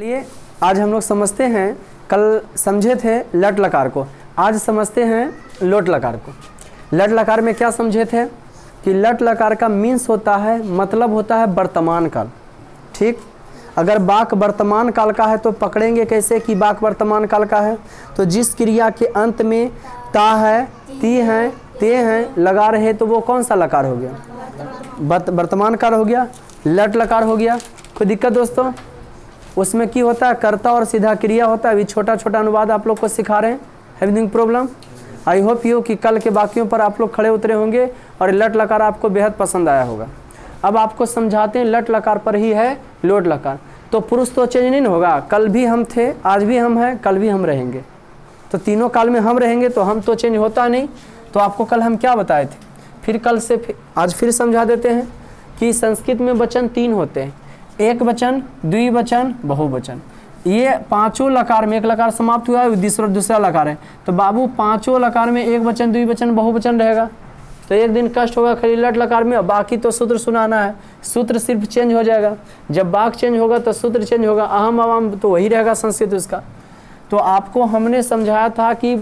चलिए आज हम लोग समझते हैं, कल समझे थे लट लकार को, आज समझते हैं लोट लकार को। लट लकार में क्या समझे थे कि लट लकार का मीन्स होता है, मतलब होता है वर्तमान काल। ठीक, अगर बाक वर्तमान काल का है तो पकड़ेंगे कैसे कि बाक वर्तमान काल का है, तो जिस क्रिया के अंत में ता है, ती है, ते हैं लगा रहे तो वो कौन सा लकार हो गया? वर्तमान काल हो गया, लट लकार हो गया। कोई दिक्कत दोस्तों? उसमें क्या होता है, कर्ता और सीधा क्रिया होता है। अभी छोटा छोटा अनुवाद आप लोग को सिखा रहे हैं। Having problem? I hope you कि कल के बाकियों पर आप लोग खड़े उतरे होंगे और लट लकार आपको बेहद पसंद आया होगा। अब आपको समझाते हैं, लट लकार पर ही है लोट लकार। तो पुरुष तो चेंज नहीं होगा, कल भी हम थे, आज भी हम हैं, कल भी हम रहेंगे। तो तीनों काल में हम रहेंगे, तो हम तो चेंज होता नहीं। तो आपको कल हम क्या बताए थे, फिर कल से आज फिर समझा देते हैं कि संस्कृत में वचन तीन होते हैं, एक वचन, द्विवचन, बहुवचन। ये पांचों लकार में एक लकार समाप्त हुआ है, दूसरा लकार है, तो बाबू पांचों लकार में एक वचन, द्विवचन, बहुवचन रहेगा। तो एक दिन कष्ट होगा खाली लट लकार में, बाकी तो सूत्र सुनाना है। सूत्र सिर्फ चेंज हो जाएगा, जब बाक चेंज होगा तो सूत्र चेंज होगा। अहम अवाम तो वही रहेगा संस्कृत उसका। तो आपको हमने समझाया था कि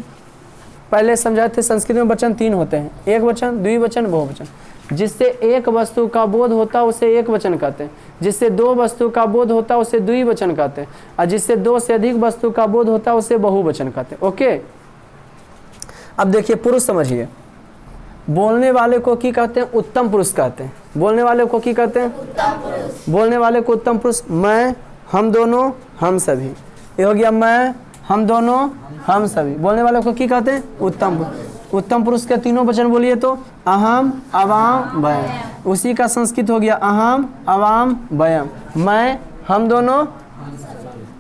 पहले समझाए थे संस्कृत में वचन तीन होते हैं, एक वचन, द्विवचन, बहुवचन। जिससे एक वस्तु का बोध होता उसे एक वचन कहते हैं, जिससे दो वस्तु का बोध होता उसे द्विवचन कहते हैं, और जिससे दो से अधिक वस्तु का बोध होता उसे बहुवचन कहते हैं। ओके, अब देखिए पुरुष समझिए। बोलने वाले को क्या कहते हैं? उत्तम पुरुष कहते हैं। बोलने वाले को क्या कहते हैं? उत्तम पुरुष। बोलने वाले को उत्तम पुरुष। मैं, हम दोनों, हम सभी। ये हो गया मैं, हम दोनों, हम सभी। बोलने वाले को क्या कहते हैं? उत्तम पुरुष। उत्तम पुरुष के तीनों वचन बोलिए तो अहम, अवाम, वयम। उसी का संस्कृत हो गया अहम, अवाम, वयम। मैं, हम दोनों,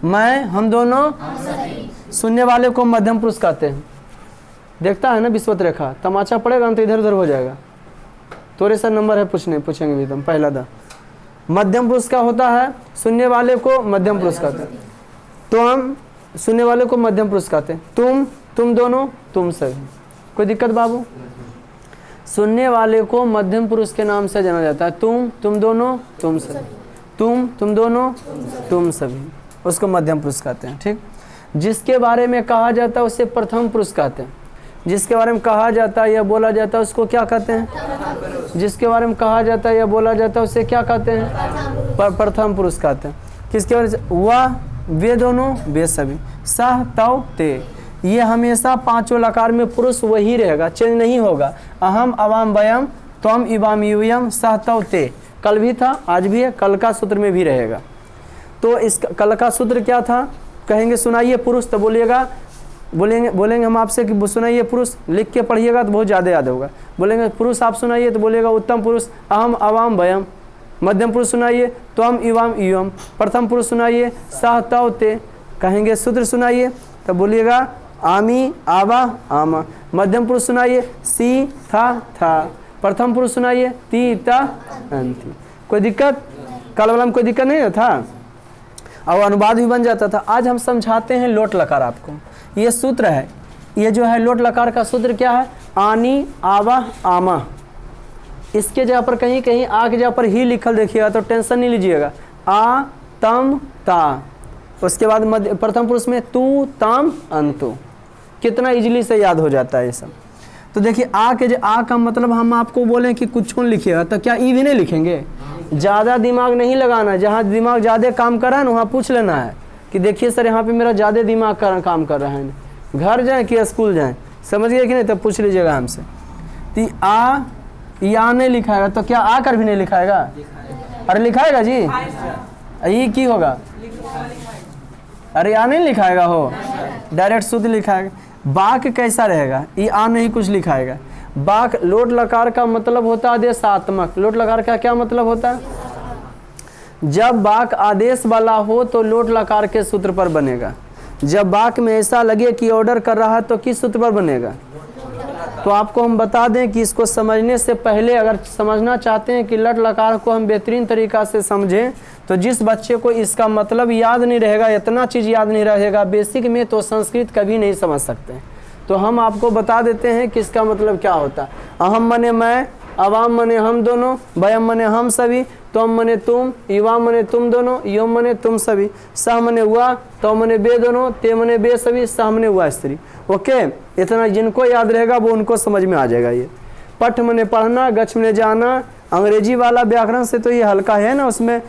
मैं, हम दोनों। सुनने वाले को मध्यम पुरुष कहते हैं। देखता है ना विश्वत रेखा, तमाचा पड़ेगा ना तो इधर उधर हो जाएगा। तोरे सर नंबर है पूछेंगे भी तुम पहला दा। मध्यम पुरुष का होता है, सुनने वाले को मध्यम पुरुष कहते हैं। तो हम सुनने वाले को मध्यम पुरुष कहते हैं। तुम, तुम दोनों, तुम सभी। कोई दिक्कत बाबू? सुनने वाले को मध्यम पुरुष के नाम से जाना जाता है। तुम, तुम दोनों, तुम सभी। तुम, तुम दोनों, तुम सभी, उसको मध्यम पुरुष कहते हैं। ठीक, जिसके बारे में कहा जाता है उसे प्रथम पुरुष कहते हैं। जिसके बारे में कहा जाता है या बोला जाता है उसको क्या कहते हैं? जिसके बारे में कहा जाता है या बोला जाता है उसे क्या कहते हैं? प्रथम पुरुष कहते हैं। किसके बारे में? वह, वे दोनों, वे सभी। सह, तव, ते, ये हमेशा पांचों लकार में पुरुष वही रहेगा, चेंज नहीं होगा। अहम, अवाम, वयम, त्वम, इवाम, यूयम, सह, तव, ते। कल भी था, आज भी है, कल का सूत्र में भी रहेगा। तो इस कल का सूत्र क्या था? कहेंगे सुनाइए पुरुष, तो बोलिएगा, बोलेंगे हम आपसे कि सुनाइए पुरुष, लिख के पढ़िएगा तो बहुत ज़्यादा याद होगा। बोलेंगे पुरुष आप सुनाइए तो बोलिएगा उत्तम पुरुष, अहम, अवाम, वयम। मध्यम पुरुष सुनाइए त्वम, इवाम, यूयम। प्रथम पुरुष सुनाइए सह, तव, ते। कहेंगे सूत्र सुनाइए तो बोलिएगा आमी, आवा, आमा। मध्यम पुरुष सुनाइए सी, था, था। प्रथम पुरुष सुनाइए ती, ता, अंति। कोई दिक्कत? कल वाला में कोई दिक्कत नहीं था, और अनुवाद भी बन जाता था। आज हम समझाते हैं लोट लकार आपको। ये सूत्र है, ये जो है लोट लकार का सूत्र क्या है? आनी, आवा, आमा। इसके जगह पर कहीं कहीं आ के जगह पर ही लिखल देखिएगा तो टेंशन नहीं लीजिएगा। आ, तम, ता। उसके बाद मध्य प्रथम पुरुष में तू, ताम, अंतु। कितना इजीली से याद हो जाता है ये सब। तो देखिए आ के आ का मतलब हम आपको बोलें कि कुछ कौन लिखिएगा तो क्या ई भी नहीं लिखेंगे? ज़्यादा दिमाग नहीं लगाना, जहाँ दिमाग ज़्यादा काम कर रहा है ना वहाँ पूछ लेना है कि देखिए सर यहाँ पे मेरा ज़्यादा दिमाग काम कर रहा है, घर जाएँ कि स्कूल जाएँ, समझ गए कि नहीं? तब पूछ लीजिएगा हमसे। तो आ, या नहीं लिखाएगा तो क्या आ कर भी नहीं लिखाएगा? अरे लिखाएगा जी, ये की होगा? अरे आ नहीं लिखाएगा हो, डायरेक्ट शुद्ध लिखाएगा। बाक कैसा रहेगा? ये आ नहीं कुछ लिखाएगा। बाक लोट लकार का मतलब होता है आदेशात्मक। लोट लकार का क्या मतलब होता है? जब बाक आदेश वाला हो तो लोट लकार के सूत्र पर बनेगा। जब बाक में ऐसा लगे कि ऑर्डर कर रहा है तो किस सूत्र पर बनेगा? तो आपको हम बता दें कि इसको समझने से पहले अगर समझना चाहते हैं कि लट लकार को हम बेहतरीन तरीक़ा से समझें, तो जिस बच्चे को इसका मतलब याद नहीं रहेगा, इतना चीज़ याद नहीं रहेगा बेसिक में, तो संस्कृत कभी नहीं समझ सकते। तो हम आपको बता देते हैं कि इसका मतलब क्या होता है। अहम मने मैं, अवाम मने हम दोनों, वयम मने हम सभी, त्वम मने तुम, युवाम मने तुम दोनों, योम मने तुम सभी, सह मने वह, तो मने बे दोनों, ते मने बे सभी, सह मने वह स्त्री। ओके, इतना जिनको याद रहेगा वो उनको समझ में आ जाएगा। ये पठ मने पढ़ना, गच्छ मने जाना। अंग्रेजी वाला व्याकरण से तो ये हल्का है ना, उसमें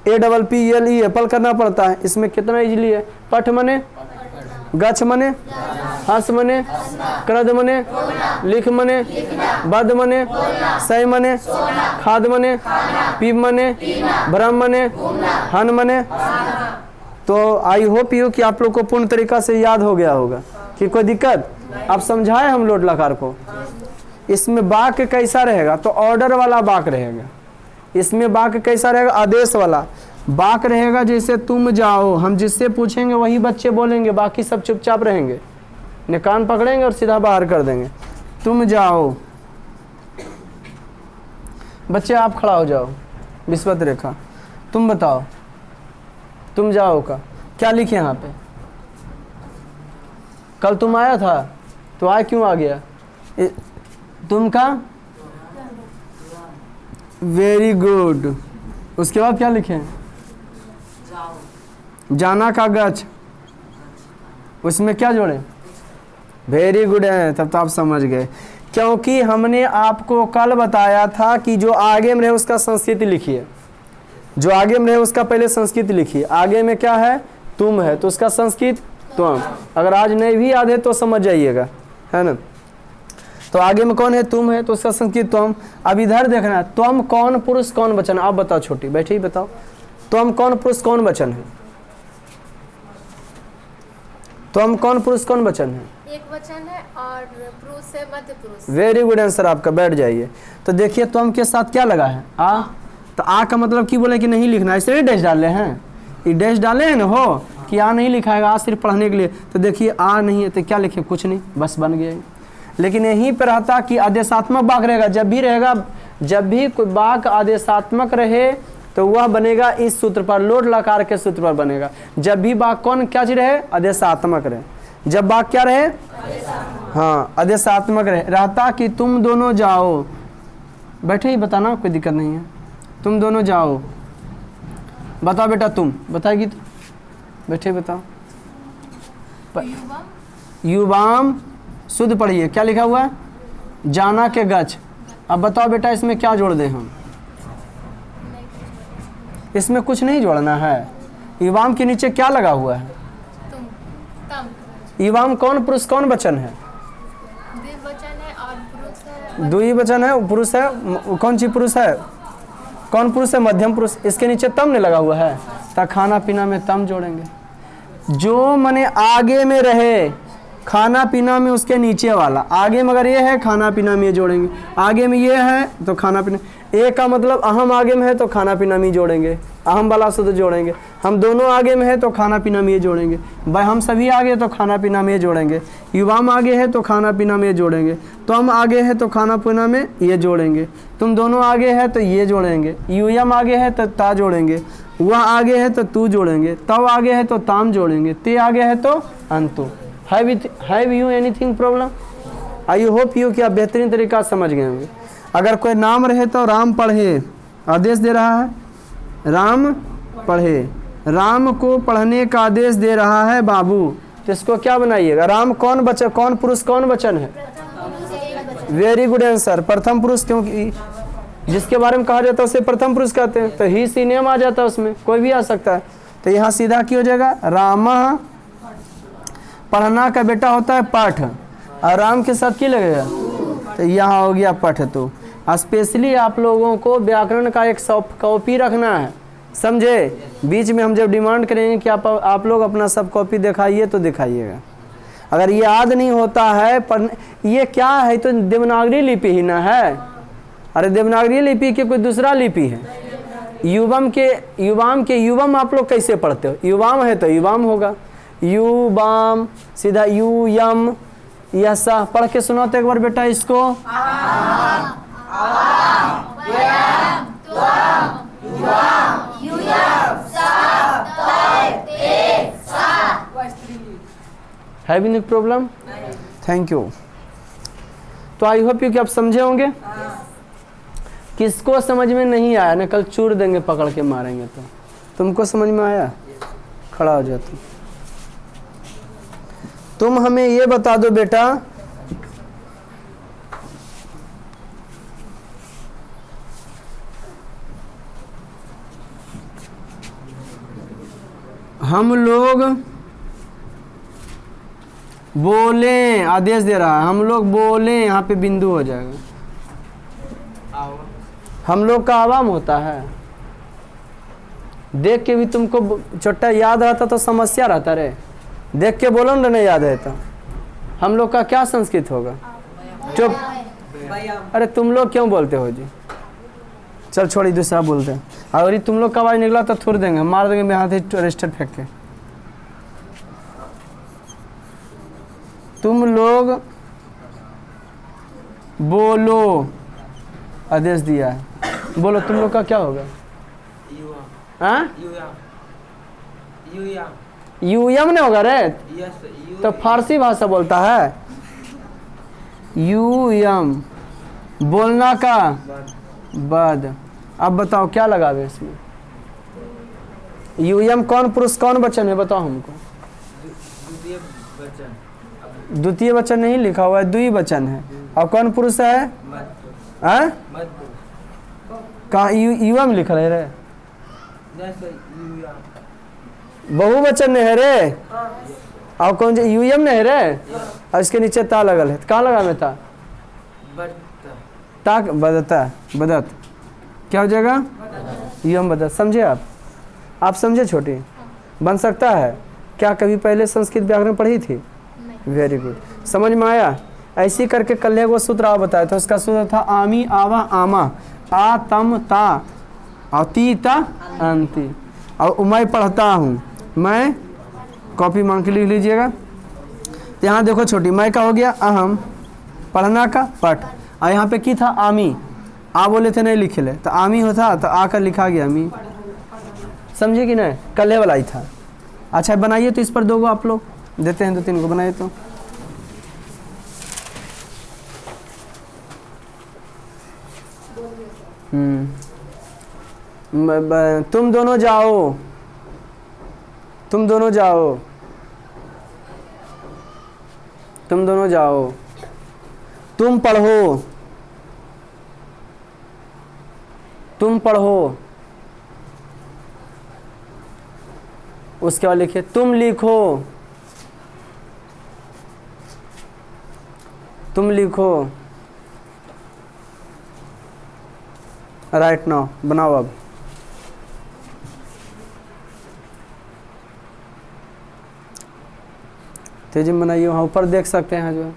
APPLE एप्पल करना पड़ता है, इसमें कितना इजीली है। पठ मने गच्छ मने हस मने, क्रद मने लिख मने, बद मने सय मने, खाद मने, पीब मने, भ्रम मने, हन मने। तो आई होप यू कि आप लोग को पूर्ण तरीका से याद हो गया होगा। कि कोई दिक्कत? आप समझाए हम लोट लकार को। इसमें वाक्य कैसा रहेगा? तो ऑर्डर वाला वाक्य रहेगा। इसमें वाक्य कैसा रहेगा? आदेश वाला वाक्य रहेगा। जैसे तुम जाओ, हम जिससे पूछेंगे वही बच्चे बोलेंगे, बाकी सब चुपचाप रहेंगे, ने कान पकड़ेंगे और सीधा बाहर कर देंगे। तुम जाओ, बच्चे आप खड़ा हो जाओ, विस्वत रेखा तुम बताओ, तुम जाओ का क्या लिखे यहाँ पे? कल तुम आया था तो आज क्यों आ गया? तुम का वेरी गुड। उसके बाद क्या लिखे? जाना का गच्छ, उसमें क्या जोड़े? वेरी गुड है, तब तो आप समझ गए। क्योंकि हमने आपको कल बताया था कि जो आगे में रहे उसका संस्कृति लिखिए, जो आगे में रहे उसका पहले संस्कृति लिखिए। आगे में क्या है? तुम है, तो उसका संस्कृत तुम। अगर आज नहीं भी याद है तो समझ जाइएगा, है ना। तो आगे में कौन है? तुम है, तो उसका संस्कृत तुम। अब इधर देखना है, तुम कौन पुरुष कौन वचन? आप बताओ, छोटी बैठे ही बताओ, तुम कौन पुरुष कौन वचन है? तुम कौन पुरुष कौन वचन है? एक वचन है और पुरुष है, मध्य पुरुष। वेरी गुड आंसर आपका, बैठ जाइए। तो देखिए तुम के साथ क्या लगा है? आ। तो आ का मतलब की बोले कि नहीं लिखना, इसलिए ही डैश डाले हैं। ये डैश डाले हैं ना हो कि आ नहीं लिखा है, आ सिर्फ पढ़ने के लिए। तो देखिए आ नहीं है तो क्या लिखे? कुछ नहीं, बस बन गया। लेकिन यहीं पर रहता कि आदेशात्मक वाक्य रहेगा। जब भी रहेगा, जब भी कोई वाक्य आदेशात्मक रहे तो वह बनेगा इस सूत्र पर, लोट लकार के सूत्र पर बनेगा। जब भी वाक्य कौन क्या चीज रहे? आदेशात्मक रहे। जब वाक्य क्या रहे? हाँ, आदेशात्मक रहे। रहता कि तुम दोनों जाओ, बैठे ही बताना, कोई दिक्कत नहीं है। तुम दोनों जाओ, बताओ बेटा, तुम बताएगी तो बैठे बताओ। युवाम शुद्ध पढ़िए, क्या लिखा हुआ है? जाना के गच्छ। अब बताओ बेटा, इसमें क्या जोड़ दें हम? इसमें कुछ नहीं जोड़ना है। युवाम के नीचे क्या लगा हुआ है? तुम, तम। युवाम कौन पुरुष कौन वचन है? द्विवचन है और पुरुष है। द्विवचन है, पुरुष है। कौन सी पुरुष है? कौन पुरुष है? मध्यम पुरुष। इसके नीचे तम ने लगा हुआ है, तो खाना पीना में तम जोड़ेंगे। जो मने आगे में रहे, खाना पीना में उसके नीचे वाला। आगे में अगर ये है, खाना पीना में ये जोड़ेंगे। आगे में ये है तो खाना पीना। ए का मतलब अहम आगे में है तो खाना पीना में जोड़ेंगे, अहम वाला से तो जोड़ेंगे। हम दोनों आगे में है तो खाना पीना में ये जोड़ेंगे। भाई हम सभी आगे तो खाना पीना में ये जोड़ेंगे। युवाम आगे है तो खाना पीना में ये जोड़ेंगे। तुम आगे है तो खाना पीना में ये जोड़ेंगे। तुम दोनों आगे है तो ये जोड़ेंगे। यूयम आगे है तो ता जोड़ेंगे। वह आगे है तो तू जोड़ेंगे। तब आगे है तो ताम जोड़ेंगे। ते आगे है तो अंतु। Have you anything problem? I hope you कि आप बेहतरीन तरीका समझ गए होंगे। अगर कोई नाम रहे तो राम पढ़े, आदेश दे रहा है, राम पढ़े। राम को पढ़ने का आदेश दे रहा है बाबू, तो इसको क्या बनाइएगा? राम कौन वचन, कौन पुरुष कौन वचन है? वेरी गुड आंसर, प्रथम पुरुष। क्योंकि जिसके बारे में कहा जाता है उसे प्रथम पुरुष कहते हैं, तो ही सी नेम आ जाता है, उसमें कोई भी आ सकता है। तो यहाँ सीधा क्या हो जाएगा? राम। पढ़ना का बेटा होता है पठ, और राम के साथ क्या लगेगा? तो यहाँ हो गया पठ। तो स्पेशली आप लोगों को व्याकरण का एक सॉफ्ट कॉपी रखना है, समझे? बीच में हम जब डिमांड करेंगे कि आप लोग अपना सब कॉपी दिखाइए तो दिखाइएगा। अगर ये याद नहीं होता है पर ये क्या है, तो देवनागरी लिपि ही ना है। अरे देवनागरी लिपि के कोई दूसरा लिपि है। युवम के युवम आप लोग कैसे पढ़ते हो? युवाम है तो युवाम होगा, युवाम सीधा यू यम। ऐसा पढ़ के सुनाओ तो एक बार बेटा इसको। Having problem? Thank you. तो आई होप यू कि आप समझे होंगे। किसको समझ में नहीं आया ना, कल चूर देंगे, पकड़ के मारेंगे। तो तुमको समझ में आया? खड़ा हो जाओ तुम हमें ये बता दो बेटा, हम लोग बोले, आदेश दे रहा है, हम लोग बोले, यहाँ पे बिंदु हो जाएगा। हम लोग का आवाम होता है। देख के भी तुमको छोटा याद रहता तो समस्या रहता रे। देख के बोलो ना, नहीं याद है तो हम लोग का क्या संस्कृत होगा? चुप। अरे तुम लोग क्यों बोलते हो जी? चल छोड़ी, दूसरा बोलते हैं। अगर तुम लोग का आवाज निकला तो थोड़ देंगे, मार देंगे, मैं हाथ रजिस्टर फेंक के। तुम लोग बोलो, आदेश दिया है, बोलो। तुम लोग का क्या होगा? यूयम नहीं होगा रे, तो फारसी भाषा बोलता है। यूयम बोलना का बाद। अब बताओ क्या लगावे इसमें? यूयम कौन पुरुष कौन वचन है, बताओ हमको। द्वितीय वचन नहीं लिखा हुआ है, द्विवचन है। और कौन पुरुष है? कहाँ युवम लिखा है रे? बहुवचन नहीं है रे। और कौन से यूयम नहीं है रे? और इसके नीचे ता लगल है, कहाँ लगा में था? ता बदता, बदत क्या हो जाएगा? युयम बदत। समझे आप समझे छोटी? बन सकता है क्या? कभी पहले संस्कृत व्याकरण पढ़ी थी? वेरी गुड, समझ में आया? ऐसी करके कल वो सूत्र आप बताया था, उसका सूत्र था आमी आवा आमा, आ तम ता, और ती ता अंति। और मैं पढ़ता हूँ, मैं कॉपी मांग के लिख लीजिएगा। तो यहाँ देखो छोटी, मैं का हो गया अहम, पढ़ना का पठ, और यहाँ पे की था आमी, आ बोले थे नहीं लिखे ले, तो आमी होता तो आकर लिखा गया मी। समझे कि नहीं? कल वाला ही था। अच्छा बनाइए तो इस पर 2 गो आप लोग देते हैं, 2-3 को बनाइए तो। तुम दोनों जाओ, तुम दोनों जाओ, तुम दोनों जाओ, तुम पढ़ो, तुम पढ़ो। उसके बाद लिखिए तुम लिखो, तुम लिखो। राइट नाउ बनाओ। अब तेजी में बनाइए, वहाँ ऊपर देख सकते हैं जो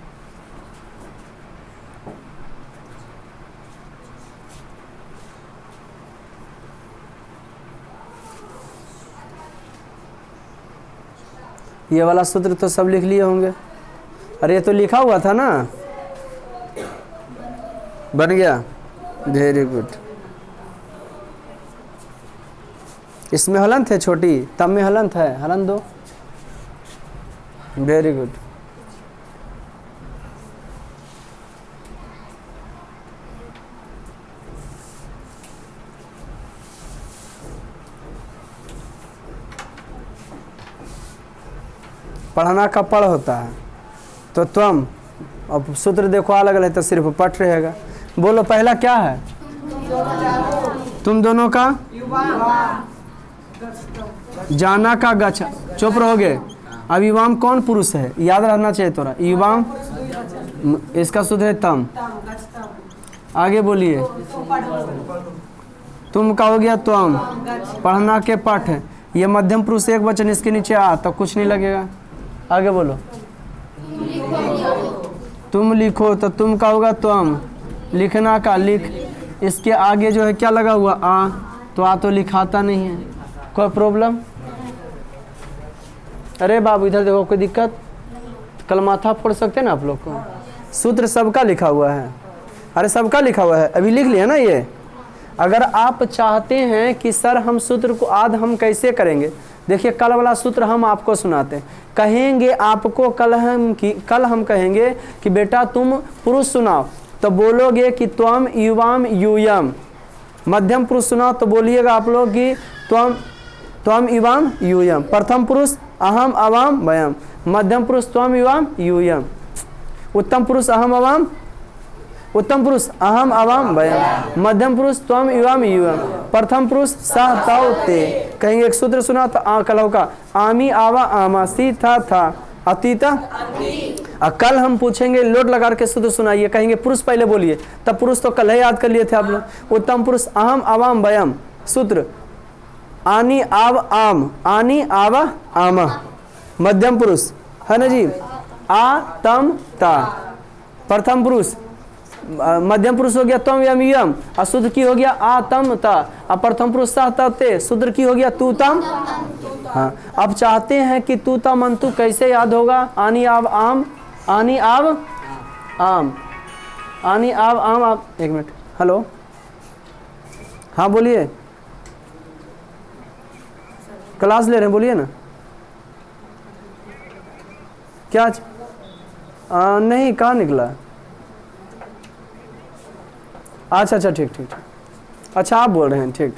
ये वाला सूत्र तो सब लिख लिए होंगे। अरे ये तो लिखा हुआ था ना, बन गया। Very good. इसमें हलंत है छोटी, तब में हलंत है, हलन दो। Very good. पढ़ना का पढ़ होता है तो तुम, अब सूत्र देखो अलग अलग है तो सिर्फ पठ रहेगा। बोलो पहला क्या है? तुम दोनों का जाना का गच्छ। चुप रहोगे। अब युवाम कौन पुरुष है? याद रहना चाहिए तोरा। युवाम इसका सूत्र है तम। आगे बोलिए। तुम का हो गया तुम, पढ़ना के पठ। ये मध्यम पुरुष एक वचन, इसके नीचे आ तो कुछ नहीं लगेगा। आगे बोलो। तुम लिखो तो तुम का होगा तुम, लिखना का लिख। इसके आगे जो है क्या लगा हुआ? आ। तो आ तो लिखाता नहीं है, कोई प्रॉब्लम? अरे बाबू इधर देखो, कोई दिक्कत? कल माथा फोड़ सकते हैं ना आप लोग को। सूत्र सबका लिखा हुआ है। अरे सबका लिखा हुआ है, अभी लिख लिया ना ये। अगर आप चाहते हैं कि सर हम सूत्र को आज हम कैसे करेंगे, देखिए कल वाला सूत्र हम आपको सुनाते हैं। कहेंगे आपको कल हम कहेंगे कि बेटा तुम पुरुष सुनाओ, तो बोलोगे कि त्वम युवाम यूयम। मध्यम पुरुष सुना तो बोलिएगा आप लोग कि त्वम युवाम यूयम। प्रथम पुरुष अहम अवाम वयम। मध्यम पुरुष त्वम युवाम यूयम। उत्तम पुरुष अहम अवाम, उत्तम पुरुष अहम अवाम वयम। मध्यम पुरुष त्वम युवाम यूयम। प्रथम पुरुष सह तौ ते। कहेंगे एक सूत्र सुना तो कलह का आमी आवा आमा सी था अतीता। कल हम पूछेंगे लोट लगा के सूत्र सुनाइए। कहेंगे पुरुष पहले बोलिए, तब पुरुष तो कल ही याद कर लिए थे आप लोग। उत्तम पुरुष अहम अवाम वयम। सूत्र आनी आव आम, आनी आवा आमा। मध्यम पुरुष है ना जी, आ तम ता। प्रथम पुरुष मध्यम पुरुष हो गया तम यम यम, और शूद्र की हो गया आ तम ता। अब प्रथम पुरुष सह ते, शूद्र की हो गया तू तम। हाँ, अब चाहते हैं कि तू तम अंतु कैसे याद होगा। आनी आव आम, आनी आव आम, आनी आव आम। आप एक मिनट, हेलो, हाँ बोलिए, क्लास ले रहे हैं, बोलिए ना। क्या नहीं, कहाँ निकला। अच्छा अच्छा, ठीक ठीक ठीक, अच्छा आप बोल रहे हैं, ठीक।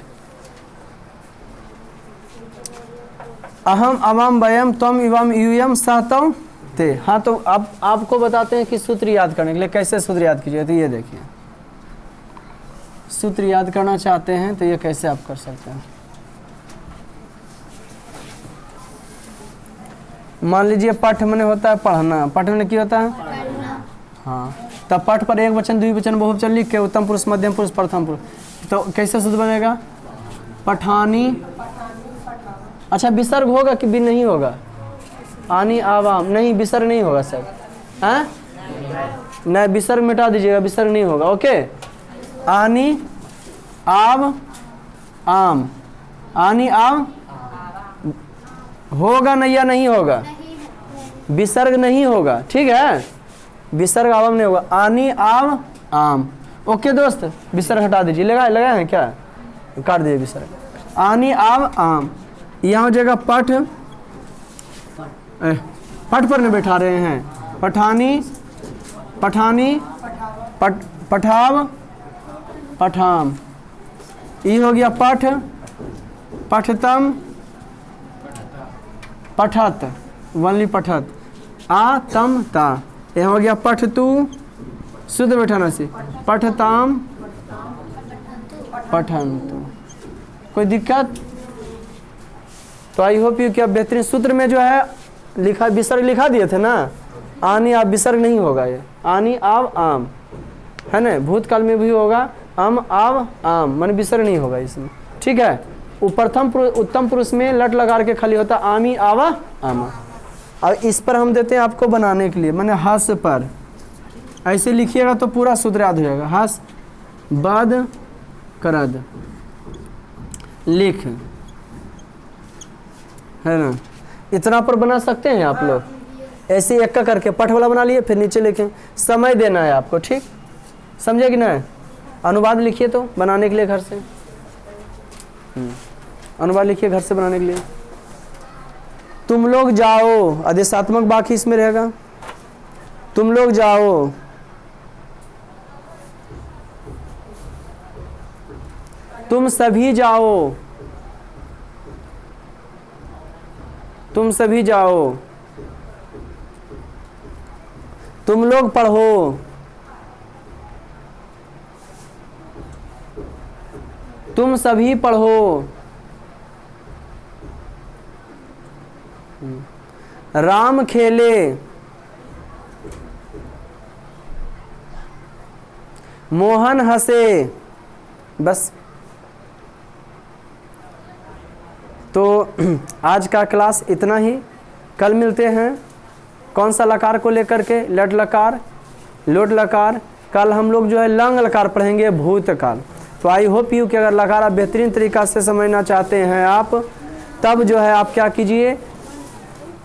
अहम अवाम वयम त्वम इवम यूयम सहतौ ते। हाँ, तो अब आपको बताते हैं कि सूत्र याद करने के लिए कैसे सूत्र याद कीजिए। तो ये देखिए, सूत्र याद करना चाहते हैं तो ये कैसे आप कर सकते हैं। मान लीजिए पठ मैंने होता है पढ़ना, पठ मैंने क्या होता है पढ़ना। हाँ, तब पठ पर एक वचन द्विवचन बहुवचन लिख के उत्तम पुरुष मध्यम पुरुष प्रथम पुरुष, तो कैसे सूत्र बनेगा। पठानी, अच्छा विसर्ग होगा कि भी नहीं होगा। आनी आवाम, नहीं विसर्ग नहीं होगा सर, हैं नहीं, विसर्ग मिटा दीजिएगा, विसर्ग नहीं होगा। ओके, आनी आव आम, आनी आव होगा नहीं या नहीं होगा, विसर्ग नहीं होगा, ठीक है, विसर्ग आवाम नहीं होगा। आनी आव आम। ओके दोस्त, विसर्ग हटा दीजिए, लगा है क्या, काट दीजिए विसर्ग। आनी आव आम, यहाँ हो जाएगा पठ, पठ पर नहीं बैठा रहे हैं। पठानी, पठानी, पठाव, पठाम। ये हो गया पठ, पठतम, पठत, वनली पठत। आ तम ता। यह हो गया पठ तू, शुद्ध बैठाना से, पठताम, पठंतु। कोई दिक्कत। तो आई होप यू क्या बेहतरीन सूत्र में जो है लिखा, विसर्ग लिखा दिए थे ना। आनी आप विसर्ग नहीं होगा, ये आनी आव आम है ना, भूतकाल में भी होगा अम आव आम, मन विसर्ग नहीं होगा इसमें, ठीक है। प्रथम उत्तम पुरुष में लट लगा के खाली होता आमी आवा आमा। और इस पर हम देते हैं आपको बनाने के लिए, मैंने हस पर ऐसे लिखिएगा तो पूरा सूत्र याद हो जाएगा। हस बद करद लिख, है ना, इतना पर बना सकते हैं आप लोग। ऐसे एक का करके पठ वाला बना लिए, फिर नीचे लिखें। समय देना है आपको, ठीक, समझे कि नहीं। अनुवाद लिखिए तो बनाने के लिए घर से, अनुवाद लिखिए घर से बनाने के लिए। तुम लोग जाओ, आदेशात्मक बाकी इसमें रहेगा। तुम लोग जाओ, तुम सभी जाओ, तुम सभी जाओ। तुम लोग पढ़ो, तुम सभी पढ़ो। राम खेले, मोहन हंसे। बस, तो आज का क्लास इतना ही। कल मिलते हैं कौन सा लकार को लेकर के, लट लकार, लोट लकार। कल हम लोग जो है लंग लकार पढ़ेंगे, भूतकाल। तो आई होप यू कि अगर लकार आप बेहतरीन तरीक़ा से समझना चाहते हैं आप, तब जो है आप क्या कीजिए,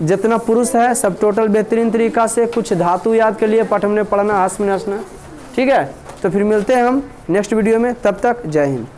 जितना पुरुष है सब टोटल बेहतरीन तरीक़ा से कुछ धातु याद के लिए पठ में पढ़ना, हंस में हंसना, ठीक है। तो फिर मिलते हैं हम नेक्स्ट वीडियो में, तब तक जय हिंद।